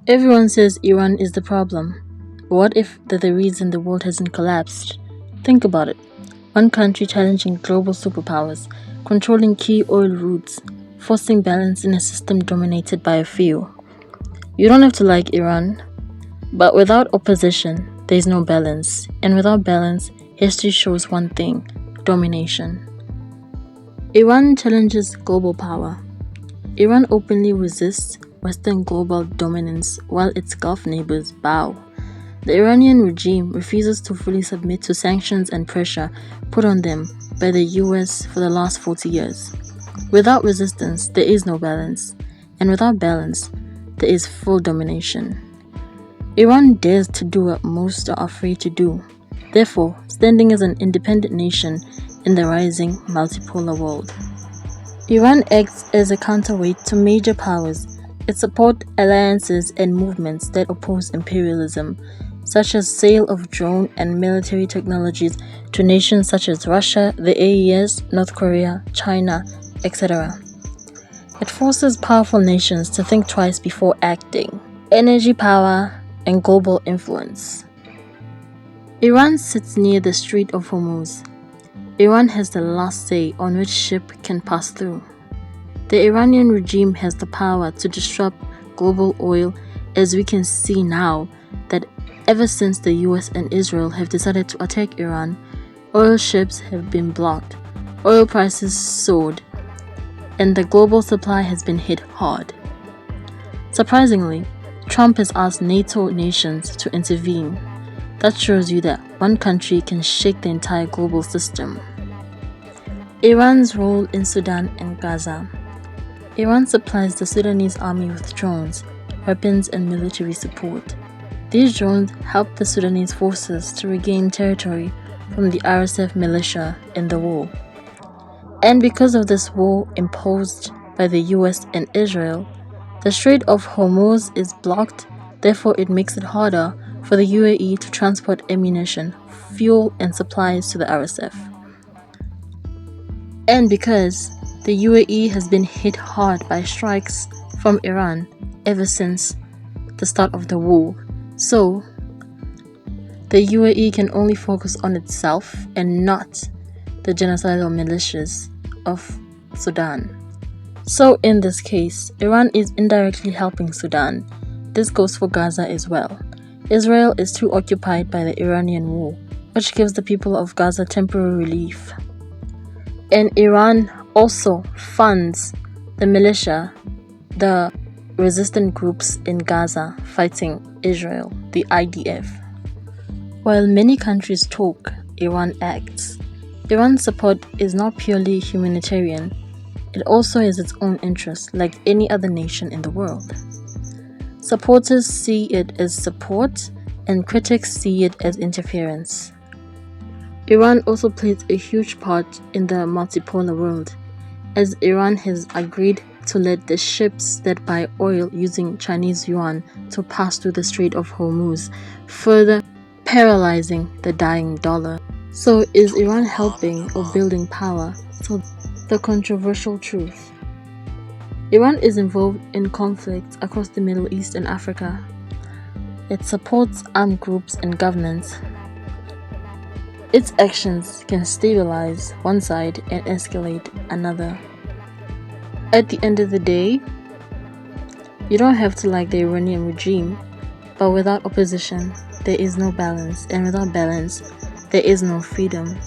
Everyone says Iran is the problem. But what if they're the reason the world hasn't collapsed? Think about it. One country challenging global superpowers, controlling key oil routes, forcing balance in a system dominated by a few. You don't have to like Iran, but without opposition, there is no balance. And without balance, history shows one thing: domination. Iran challenges global power. Iran openly resists Western global dominance while its Gulf neighbors bow. The Iranian regime refuses to fully submit to sanctions and pressure put on them by the US for the last 40 years. Without resistance, there is no balance, and without balance, there is full domination. Iran dares to do what most are afraid to do, therefore standing as an independent nation in the rising multipolar world. Iran acts as a counterweight to major powers. It supports alliances and movements that oppose imperialism, such as sale of drone and military technologies to nations such as Russia, the AES, North Korea, China, etc. It forces powerful nations to think twice before acting. Energy power and global influence. Iran sits near the Strait of Hormuz. Iran has the last say on which ship can pass through. The Iranian regime has the power to disrupt global oil, as we can see now that ever since the US and Israel have decided to attack Iran, oil ships have been blocked, oil prices soared, and the global supply has been hit hard. Surprisingly, Trump has asked NATO nations to intervene. That shows you that one country can shake the entire global system. Iran's role in Sudan and Gaza. Iran supplies the Sudanese army with drones, weapons, and military support. These drones help the Sudanese forces to regain territory from the RSF militia in the war. And because of this war imposed by the US and Israel, the Strait of Hormuz is blocked, therefore it makes it harder for the UAE to transport ammunition, fuel, and supplies to the RSF. And because the UAE has been hit hard by strikes from Iran ever since the start of the war, so the UAE can only focus on itself and not the genocidal militias of Sudan. So in this case, Iran is indirectly helping Sudan. This goes for Gaza as well. Israel is too occupied by the Iranian war, which gives the people of Gaza temporary relief. And Iran also funds the militia, the resistant groups in Gaza fighting Israel, the IDF. While many countries talk, Iran acts. Iran's support is not purely humanitarian, it also has its own interests like any other nation in the world. Supporters see it as support, and critics see it as interference. Iran also plays a huge part in the multipolar world, as Iran has agreed to let the ships that buy oil using Chinese yuan to pass through the Strait of Hormuz, further paralyzing the dying dollar. So is Iran helping or building power? So the controversial truth. Iran is involved in conflicts across the Middle East and Africa. It supports armed groups and governments. Its actions can stabilize one side and escalate another. At the end of the day, you don't have to like the Iranian regime, but without opposition, there is no balance, and without balance, there is no freedom.